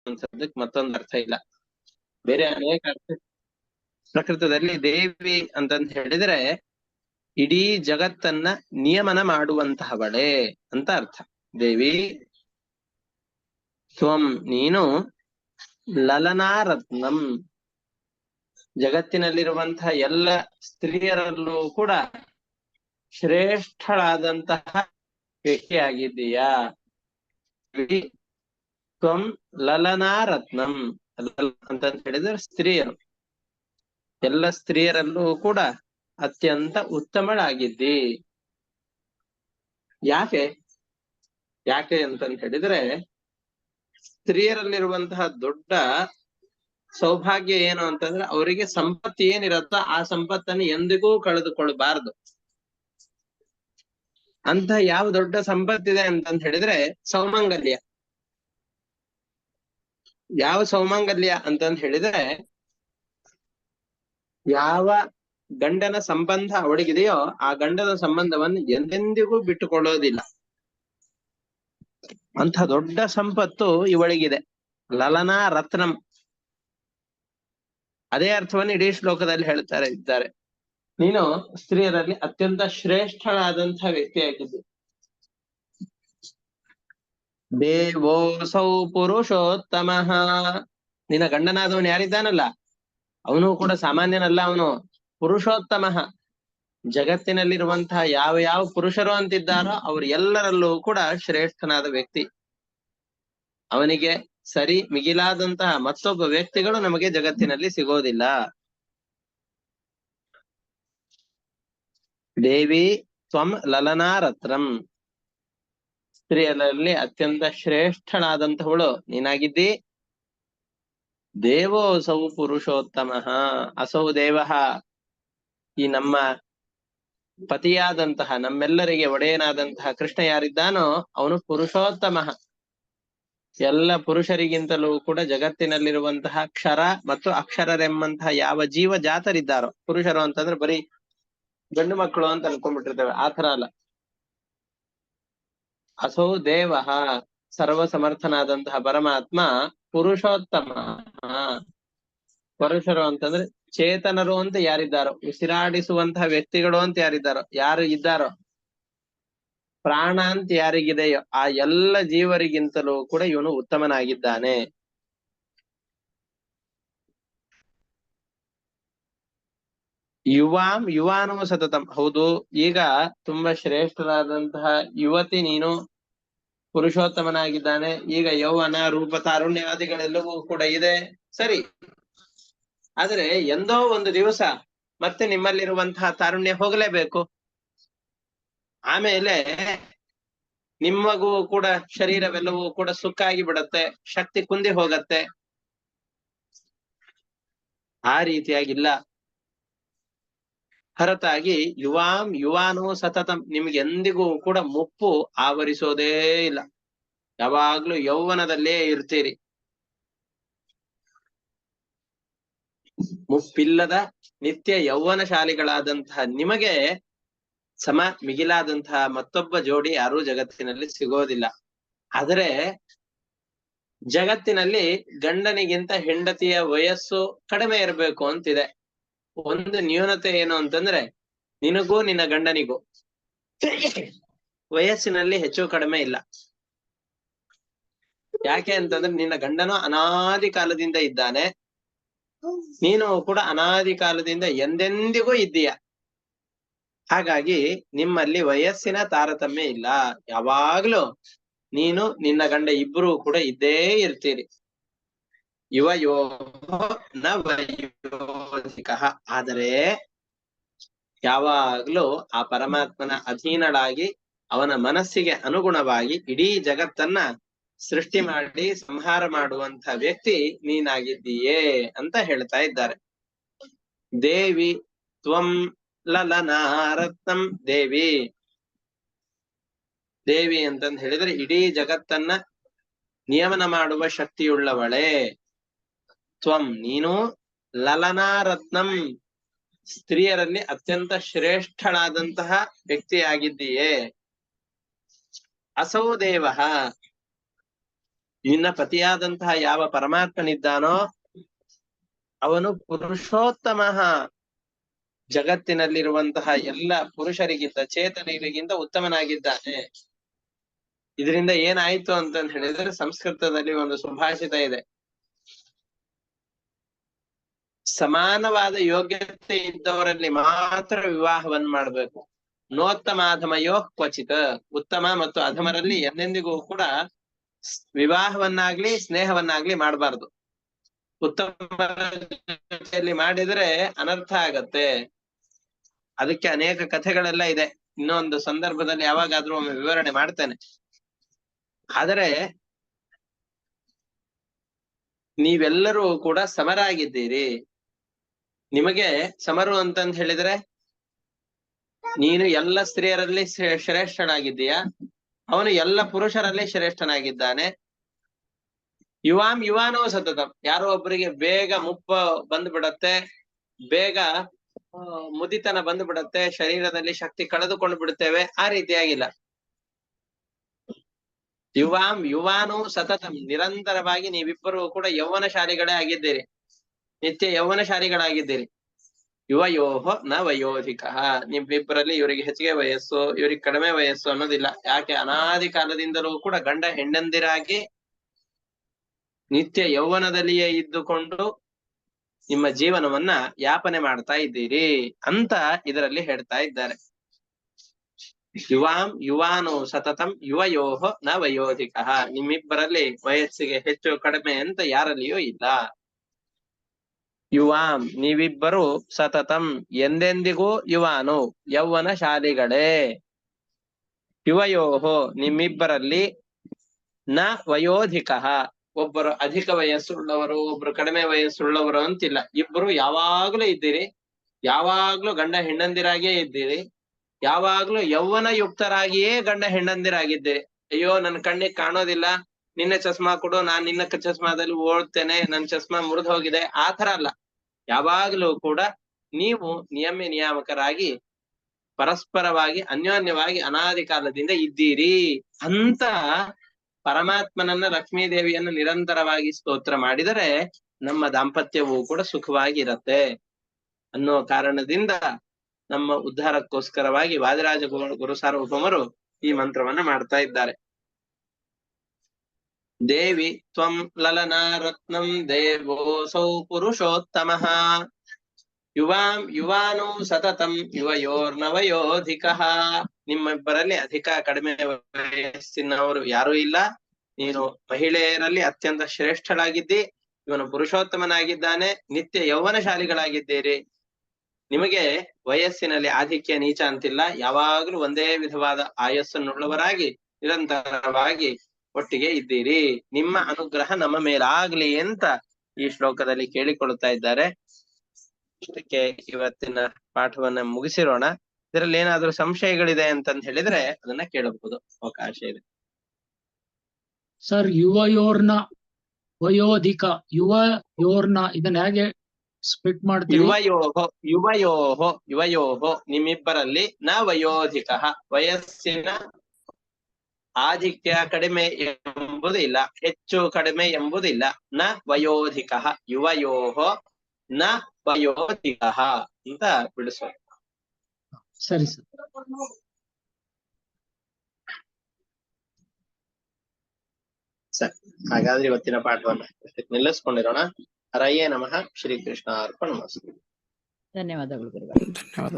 ಅನ್ನುವಂಥದ್ದಕ್ಕೆ ಮತ್ತೊಂದು ಅರ್ಥ ಇಲ್ಲ, ಬೇರೆ ಅನೇಕ ಅರ್ಥ. ಪ್ರಕೃತದಲ್ಲಿ ದೇವಿ ಅಂತಂತ ಹೇಳಿದ್ರೆ ಇಡೀ ಜಗತ್ತನ್ನ ನಿಯಮನ ಮಾಡುವಂತಹವಳೆ ಅಂತ ಅರ್ಥ. ದೇವಿ ತ್ವಂ ನೀನು ಲಲನಾರತ್ನಂ, ಜಗತ್ತಿನಲ್ಲಿರುವಂತಹ ಎಲ್ಲ ಸ್ತ್ರೀಯರಲ್ಲೂ ಕೂಡ ಶ್ರೇಷ್ಠಳಾದಂತಹ ವ್ಯಕ್ತಿಯಾಗಿದ್ದೀಯಾ. ತ್ವಂ ಲಲನಾರತ್ನಂ ಅಂತ ಹೇಳಿದ್ರೆ ಸ್ತ್ರೀಯರು, ಎಲ್ಲ ಸ್ತ್ರೀಯರಲ್ಲೂ ಕೂಡ ಅತ್ಯಂತ ಉತ್ತಮಳಾಗಿದ್ದಿ. ಯಾಕೆ ಯಾಕೆ ಅಂತಂತ ಹೇಳಿದ್ರೆ ಸ್ತ್ರೀಯರಲ್ಲಿರುವಂತಹ ದೊಡ್ಡ ಸೌಭಾಗ್ಯ ಏನು ಅಂತಂದ್ರೆ ಅವರಿಗೆ ಸಂಪತ್ತು ಏನಿರತ್ತೋ ಆ ಸಂಪತ್ತನ್ನು ಎಂದಿಗೂ ಕಳೆದುಕೊಳ್ಬಾರ್ದು. ಅಂತ ಯಾವ ದೊಡ್ಡ ಸಂಪತ್ತಿದೆ ಅಂತಂತ ಹೇಳಿದ್ರೆ ಸೌಮಂಗಲ್ಯ. ಯಾವ ಸೌಮಂಗಲ್ಯ ಅಂತಂತ ಹೇಳಿದ್ರೆ ಯಾವ ಗಂಡನ ಸಂಬಂಧ ಅವಳಿಗಿದೆಯೋ ಆ ಗಂಡನ ಸಂಬಂಧವನ್ನು ಎಂದೆಂದಿಗೂ ಬಿಟ್ಟುಕೊಳ್ಳೋದಿಲ್ಲ. ಅಂತ ದೊಡ್ಡ ಸಂಪತ್ತು ಇವಳಿಗಿದೆ, ಲಲನಾ ರತ್ನಂ. ಅದೇ ಅರ್ಥವನ್ನು ಇಡೀ ಶ್ಲೋಕದಲ್ಲಿ ಇದ್ದಾರೆ. ನೀನು ಸ್ತ್ರೀಯರಲ್ಲಿ ಅತ್ಯಂತ ಶ್ರೇಷ್ಠಳಾದಂತಹ ವ್ಯಕ್ತಿಯಾಗಿದ್ದು. ದೇವೋಸೌ ಪುರುಷೋತ್ತಮ, ನಿನ್ನ ಗಂಡನಾದವನು ಯಾರಿದ್ದಾನಲ್ಲ ಅವನು ಕೂಡ ಸಾಮಾನ್ಯನಲ್ಲ, ಅವನು ಪುರುಷೋತ್ತಮ. ಜಗತ್ತಿನಲ್ಲಿರುವಂತಹ ಯಾವ ಯಾವ ಪುರುಷರು ಅಂತಿದ್ದಾರೋ ಅವ್ರ ಎಲ್ಲರಲ್ಲೂ ಕೂಡ ಶ್ರೇಷ್ಠನಾದ ವ್ಯಕ್ತಿ. ಅವನಿಗೆ ಸರಿ ಮಿಗಿಲಾದಂತಹ ಮತ್ತೊಬ್ಬ ವ್ಯಕ್ತಿಗಳು ನಮಗೆ ಜಗತ್ತಿನಲ್ಲಿ ಸಿಗೋದಿಲ್ಲ. ದೇವಿ ತ್ವಂ ಲಲನಾರತ್ನಂ, ಸ್ತ್ರೀಯರಲ್ಲಿ ಅತ್ಯಂತ ಶ್ರೇಷ್ಠಳಾದಂತಹವಳು ನೀನಾಗಿದ್ದಿ. ದೇವೋಸೌ ಪುರುಷೋತ್ತಮ, ಅಸೌ ದೇವ, ಈ ನಮ್ಮ ಪತಿಯಾದಂತಹ ನಮ್ಮೆಲ್ಲರಿಗೆ ಒಡೆಯನಾದಂತಹ ಕೃಷ್ಣ ಯಾರಿದ್ದಾನೋ ಅವನು ಪುರುಷೋತ್ತಮ. ಎಲ್ಲ ಪುರುಷರಿಗಿಂತಲೂ ಕೂಡ ಜಗತ್ತಿನಲ್ಲಿರುವಂತಹ ಕ್ಷರ ಮತ್ತು ಅಕ್ಷರರೆಂಬಂತಹ ಯಾವ ಜೀವ ಜಾತರಿದ್ದಾರೋ, ಪುರುಷರು ಅಂತಂದ್ರೆ ಬರೀ ಗಂಡು ಮಕ್ಕಳು ಅಂತ ಅನ್ಕೊಂಡ್ಬಿಟ್ಟಿರ್ತೇವೆ, ಆ ತರ ಅಲ್ಲ. ಅಸೌ ದೇವ, ಸರ್ವ ಸಮರ್ಥನಾದಂತಹ ಪರಮಾತ್ಮ ಪುರುಷೋತ್ತಮ. ಪುರುಷರು ಅಂತಂದ್ರೆ ಚೇತನರು ಅಂತ ಯಾರಿದ್ದಾರೋ, ಉಸಿರಾಡಿಸುವಂತಹ ವ್ಯಕ್ತಿಗಳು ಅಂತ ಯಾರಿದ್ದಾರೋ, ಯಾರು ಇದ್ದಾರೋ, ಪ್ರಾಣ ಅಂತ ಯಾರಿಗಿದೆಯೋ ಆ ಎಲ್ಲ ಜೀವರಿಗಿಂತಲೂ ಕೂಡ ಇವನು ಉತ್ತಮನಾಗಿದ್ದಾನೆ. ಯುವಾನೋ ಸತತಂ, ಹೌದು ಈಗ ತುಂಬಾ ಶ್ರೇಷ್ಠರಾದಂತಹ ಯುವತಿ ನೀನು, ಪುರುಷೋತ್ತಮನಾಗಿದ್ದಾನೆ. ಈಗ ಯೌವನ ರೂಪ ತಾರುಣ್ಯಾದಿಗಳೆಲ್ಲವೂ ಕೂಡ ಇದೆ ಸರಿ, ಆದ್ರೆ ಎಂದೋ ಒಂದು ದಿವಸ ಮತ್ತೆ ನಿಮ್ಮಲ್ಲಿರುವಂತಹ ತಾರುಣ್ಯ ಹೋಗಲೇಬೇಕು. ಆಮೇಲೆ ನಿಮಗೂ ಕೂಡ ಶರೀರವೆಲ್ಲವೂ ಕೂಡ ಸುಕ್ಕಾಗಿ ಬಿಡತ್ತೆ, ಶಕ್ತಿ ಕುಂದಿ ಹೋಗತ್ತೆ. ಆ ರೀತಿಯಾಗಿಲ್ಲ. ಹೊರತಾಗಿ ಯುವಾನೋ ಸತತಂ, ನಿಮ್ಗೆ ಎಂದಿಗೂ ಕೂಡ ಮುಪ್ಪು ಆವರಿಸೋದೇ ಇಲ್ಲ, ಯಾವಾಗ್ಲೂ ಯೌವನದಲ್ಲೇ ಇರ್ತೀರಿ. ಮುಪ್ಪಿಲ್ಲದ ನಿತ್ಯ ಯೌವನಶಾಲಿಗಳಾದಂತಹ ನಿಮಗೆ ಸಮ ಮಿಗಿಲಾದಂತಹ ಮತ್ತೊಬ್ಬ ಜೋಡಿ ಯಾರೂ ಜಗತ್ತಿನಲ್ಲಿ ಸಿಗೋದಿಲ್ಲ. ಆದರೆ ಜಗತ್ತಿನಲ್ಲಿ ಗಂಡನಿಗಿಂತ ಹೆಂಡತಿಯ ವಯಸ್ಸು ಕಡಿಮೆ ಇರಬೇಕು ಅಂತಿದೆ. ಒಂದು ನ್ಯೂನತೆ ಏನು ಅಂತಂದ್ರೆ ನಿನಗೂ ನಿನ್ನ ಗಂಡನಿಗೂ ವಯಸ್ಸಿನಲ್ಲಿ ಹೆಚ್ಚು ಕಡಿಮೆ ಇಲ್ಲ. ಯಾಕೆ ಅಂತಂದ್ರೆ ನಿನ್ನ ಗಂಡನು ಅನಾದಿ ಕಾಲದಿಂದ ಇದ್ದಾನೆ, ನೀನು ಕೂಡ ಅನಾದಿ ಕಾಲದಿಂದ ಎಂದೆಂದಿಗೂ ಇದ್ದೀಯ. ಹಾಗಾಗಿ ನಿಮ್ಮಲ್ಲಿ ವಯಸ್ಸಿನ ತಾರತಮ್ಯ ಇಲ್ಲ, ಯಾವಾಗ್ಲೂ ನೀನು ನಿನ್ನ ಗಂಡ ಇಬ್ರು ಕೂಡ ಇದ್ದೇ ಇರ್ತೀರಿ. ಯುವಯೋ ನ ವಯೋಧಿಕಃ, ಆದರೆ ಯಾವಾಗ್ಲೂ ಆ ಪರಮಾತ್ಮನ ಅಧೀನಳಾಗಿ ಅವನ ಮನಸ್ಸಿಗೆ ಅನುಗುಣವಾಗಿ ಇಡೀ ಜಗತ್ತನ್ನ ಸೃಷ್ಟಿ ಮಾಡಿ ಸಂಹಾರ ಮಾಡುವಂತ ವ್ಯಕ್ತಿ ನೀನಾಗಿದ್ದೀಯೇ ಅಂತ ಹೇಳ್ತಾ ಇದ್ದಾರೆ. ದೇವಿ ತ್ವಂ ಲಲನಾರತ್ನಂ, ದೇವಿ ದೇವಿ ಅಂತಂದು ಹೇಳಿದ್ರೆ ಇಡೀ ಜಗತ್ತನ್ನ ನಿಯಮನ ಮಾಡುವ ಶಕ್ತಿಯುಳ್ಳವಳೆ. ತ್ವಂ ನೀನು ಲಲನಾರತ್ನಂ, ಸ್ತ್ರೀಯರಲ್ಲಿ ಅತ್ಯಂತ ಶ್ರೇಷ್ಠಳಾದಂತಹ ವ್ಯಕ್ತಿಯಾಗಿದ್ದೀಯೇ. ಅಸೌ ದೇವ, ನಿನ್ನ ಪತಿಯಾದಂತಹ ಯಾವ ಪರಮಾತ್ಮನಿದ್ದಾನೋ ಅವನು ಪುರುಷೋತ್ತಮ, ಜಗತ್ತಿನಲ್ಲಿರುವಂತಹ ಎಲ್ಲ ಪುರುಷರಿಗಿಂತ, ಚೇತನರಿಗಿಂತ ಉತ್ತಮನಾಗಿದ್ದಾನೆ. ಇದರಿಂದ ಏನಾಯ್ತು ಅಂತ ಹೇಳಿದ್ರೆ, ಸಂಸ್ಕೃತದಲ್ಲಿ ಒಂದು ಸುಭಾಷಿತ ಇದೆ, ಸಮಾನವಾದ ಯೋಗ್ಯತೆ ಇದ್ದವರಲ್ಲಿ ಮಾತ್ರ ವಿವಾಹವನ್ನು ಮಾಡಬೇಕು. ನೋತ್ತಮಾಧಮಯೋ ಕ್ವಚಿತ, ಉತ್ತಮ ಮತ್ತು ಅಧಮರಲ್ಲಿ ಎಂದೆಂದಿಗೂ ಕೂಡ ವಿವಾಹವನ್ನಾಗ್ಲಿ ಸ್ನೇಹವನ್ನಾಗ್ಲಿ ಮಾಡಬಾರ್ದು. ಉತ್ತಮ ಜೊತೆಯಲ್ಲಿ ಮಾಡಿದ್ರೆ ಅನರ್ಥ ಆಗತ್ತೆ. ಅದಕ್ಕೆ ಅನೇಕ ಕಥೆಗಳೆಲ್ಲ ಇದೆ, ಇನ್ನೊಂದು ಸಂದರ್ಭದಲ್ಲಿ ಯಾವಾಗಾದ್ರೂ ಒಮ್ಮೆ ವಿವರಣೆ ಮಾಡ್ತೇನೆ. ಆದರೆ ನೀವೆಲ್ಲರೂ ಕೂಡ ಸಮರಾಗಿದ್ದೀರಿ. ನಿಮಗೆ ಸಮರು ಅಂತಂದ್ ಹೇಳಿದ್ರೆ, ನೀನು ಎಲ್ಲ ಸ್ತ್ರೀಯರಲ್ಲಿ ಶ್ರೇಷ್ಠನಾಗಿದ್ದೀಯಾ, ಅವನು ಎಲ್ಲ ಪುರುಷರಲ್ಲಿ ಶ್ರೇಷ್ಠನಾಗಿದ್ದಾನೆ. ಯುವಾನೋ ಸತತಂ, ಯಾರೋ ಒಬ್ಬರಿಗೆ ಬೇಗ ಮುಪ್ಪ ಬಂದ್ಬಿಡತ್ತೆ, ಬೇಗ ಮುದಿತನ ಬಂದ್ಬಿಡತ್ತೆ, ಶರೀರದಲ್ಲಿ ಶಕ್ತಿ ಕಳೆದುಕೊಂಡು ಬಿಡುತ್ತೇವೆ, ಆ ರೀತಿಯಾಗಿಲ್ಲ. ಯುವಾನೋ ಸತತಂ, ನಿರಂತರವಾಗಿ ನೀವಿಬ್ಬರು ಕೂಡ ಯೌವನಶಾಲಿಗಳೇ ಆಗಿದ್ದೀರಿ, ನಿತ್ಯ ಯೌವನಶಾಲಿಗಳಾಗಿದ್ದೀರಿ. ಯುವಯೋಹೋ ನ ವಯೋಧಿಕ, ನಿಮ್ಮಿಬ್ಬರಲ್ಲಿ ಇವರಿಗೆ ಹೆಚ್ಚಿಗೆ ವಯಸ್ಸು ಇವರಿಗೆ ಕಡಿಮೆ ವಯಸ್ಸು ಅನ್ನೋದಿಲ್ಲ. ಯಾಕೆ, ಅನಾದಿ ಕಾಲದಿಂದಲೂ ಕೂಡ ಗಂಡ ಹೆಂಡಂದಿರಾಗಿ ನಿತ್ಯ ಯೌವನದಲ್ಲಿಯೇ ಇದ್ದುಕೊಂಡು ನಿಮ್ಮ ಜೀವನವನ್ನ ಯಾಪನೆ ಮಾಡ್ತಾ ಇದ್ದೀರಿ ಅಂತ ಇದರಲ್ಲಿ ಹೇಳ್ತಾ ಇದ್ದಾರೆ. ಯುವಾನೋ ಸತತಂ ಯುವಯೋಹೋ ನ ವಯೋಧಿಕ, ನಿಮ್ಮಿಬ್ಬರಲ್ಲಿ ವಯಸ್ಸಿಗೆ ಹೆಚ್ಚು ಕಡಿಮೆ ಅಂತ ಯಾರಲ್ಲಿಯೂ ಇಲ್ಲ. ನೀವಿಬ್ಬರು ಸತತಂ ಎಂದೆಂದಿಗೂ ಯುವಾನು ಯೌವನಶಾಲಿಗಳೇ. ಯುವಯೋಹೋ ನಿಮ್ಮಿಬ್ಬರಲ್ಲಿ ನ ವಯೋಧಿಕ, ಒಬ್ಬರು ಅಧಿಕ ವಯಸ್ಸುಳ್ಳವರು ಒಬ್ರು ಕಡಿಮೆ ವಯಸ್ಸುಳ್ಳವರು ಅಂತಿಲ್ಲ. ಇಬ್ಬರು ಯಾವಾಗ್ಲೂ ಇದ್ದೀರಿ, ಯಾವಾಗ್ಲೂ ಗಂಡ ಹೆಂಡಂದಿರಾಗಿಯೇ ಇದ್ದೀರಿ, ಯಾವಾಗ್ಲೂ ಯೌವನ ಯುಕ್ತರಾಗಿಯೇ ಗಂಡ ಹೆಂಡಂದಿರಾಗಿದ್ದೀರಿ. ಅಯ್ಯೋ ನನ್ನ ಕಣ್ಣಿಗೆ ಕಾಣೋದಿಲ್ಲ, ನಿನ್ನ ಚಸ್ಮಾ ಕೊಡು, ನಾನ್ ನಿನ್ನ ಚಸ್ಮಾದಲ್ಲಿ ಓಡ್ತೇನೆ, ನನ್ ಚಸ್ಮಾ ಮುರಿದು ಹೋಗಿದೆ, ಆ ತರ ಅಲ್ಲ. ಯಾವಾಗ್ಲೂ ಕೂಡ ನೀವು ನಿಯಾಮಕರಾಗಿ ಪರಸ್ಪರವಾಗಿ ಅನ್ಯೋನ್ಯವಾಗಿ ಅನಾದಿ ಕಾಲದಿಂದ ಇದ್ದೀರಿ ಅಂತ ಪರಮಾತ್ಮನನ್ನ, ಲಕ್ಷ್ಮೀದೇವಿಯನ್ನು ನಿರಂತರವಾಗಿ ಸ್ತೋತ್ರ ಮಾಡಿದರೆ ನಮ್ಮ ದಾಂಪತ್ಯವೂ ಕೂಡ ಸುಖವಾಗಿರತ್ತೆ ಅನ್ನೋ ಕಾರಣದಿಂದ ನಮ್ಮ ಉದ್ಧಾರಕ್ಕೋಸ್ಕರವಾಗಿ ವಾದಿರಾಜ ಗುರು ಸಾರ್ವಭೌಮರು ಈ ಮಂತ್ರವನ್ನ ಮಾಡ್ತಾ ಇದ್ದಾರೆ. ದೇವಿ ತ್ವಂ ಲಲನಾ ರತ್ನಂ ದೇವೋಸೌ ಪುರುಷೋತ್ತಮಃ, ಯುವಾನೋ ಸತತಂ ಯುವಯೋರ್ನವಯೋಧಿಕಃ, ನಿಮ್ಮಿಬ್ಬರಲ್ಲಿ ಅಧಿಕ ಕಡಿಮೆ ವಯಸ್ಸಿನವರು ಯಾರೂ ಇಲ್ಲ, ನೀನು ಮಹಿಳೆಯರಲ್ಲಿ ಅತ್ಯಂತ ಶ್ರೇಷ್ಠಳಾಗಿದ್ದಿ, ಇವನು ಪುರುಷೋತ್ತಮನಾಗಿದ್ದಾನೆ, ನಿತ್ಯ ಯೌವನಶಾಲಿಗಳಾಗಿದ್ದೀರಿ. ನಿಮಗೆ ವಯಸ್ಸಿನಲ್ಲಿ ಆಧಿಕ್ಯ ನೀಚ ಅಂತಿಲ್ಲ, ಯಾವಾಗಲೂ ಒಂದೇ ವಿಧವಾದ ಆಯಸ್ಸನ್ನುಳ್ಳವರಾಗಿ ನಿರಂತರವಾಗಿ ಒಟ್ಟಿಗೆ ಇದ್ದೀರಿ. ನಿಮ್ಮ ಅನುಗ್ರಹ ನಮ್ಮ ಮೇಲಾಗ್ಲಿ ಅಂತ ಈ ಶ್ಲೋಕದಲ್ಲಿ ಕೇಳಿಕೊಳ್ಳುತ್ತಾ ಇದ್ದಾರೆ. ಇಷ್ಟಕ್ಕೆ ಇವತ್ತಿನ ಪಾಠವನ್ನ ಮುಗಿಸಿರೋಣ. ಇದರಲ್ಲಿ ಏನಾದ್ರೂ ಸಂಶಯಗಳಿದೆ ಅಂತಂದ್ ಹೇಳಿದ್ರೆ ಅದನ್ನ ಕೇಳಬಹುದು, ಅವಕಾಶ ಇದೆ. ಸರ್, ಯುವಯೋರ್ನ ವಯೋಧಿಕ, ಯುವಯೋರ್ನ ಇದನ್ನ ಹೇಗೆ ಸ್ಪ್ಲಿಟ್ ಮಾಡ್ತೀವಿ? ಯುವಯೋಹೋ ನಿಮ್ಮಿಬ್ಬರಲ್ಲಿ ನ ವಯೋಧಿಕ, ವಯಸ್ಸಿನ ಆಧಿಕ್ಯ ಕಡಿಮೆ ಎಂಬುದಿಲ್ಲ, ಹೆಚ್ಚು ಕಡಿಮೆ ಎಂಬುದಿಲ್ಲ. ನ ವಯೋಧಿಕ, ಯುವಯೋಹೋ ನ ವಯೋಧಿಕ ಅಂತ ಬಿಡಿಸೋ. ಸರಿ ಸರ್. ಸರಿ, ಹಾಗಾದ್ರೆ ಇವತ್ತಿನ ಪಾಠವನ್ನ ನಿಲ್ಲಿಸ್ಕೊಂಡಿರೋಣ. ಹರಯೇ ನಮಃ. ಶ್ರೀಕೃಷ್ಣ ಅರ್ಪಣಮಸ್ತು. ಧನ್ಯವಾದಗಳು. ಧನ್ಯವಾದ.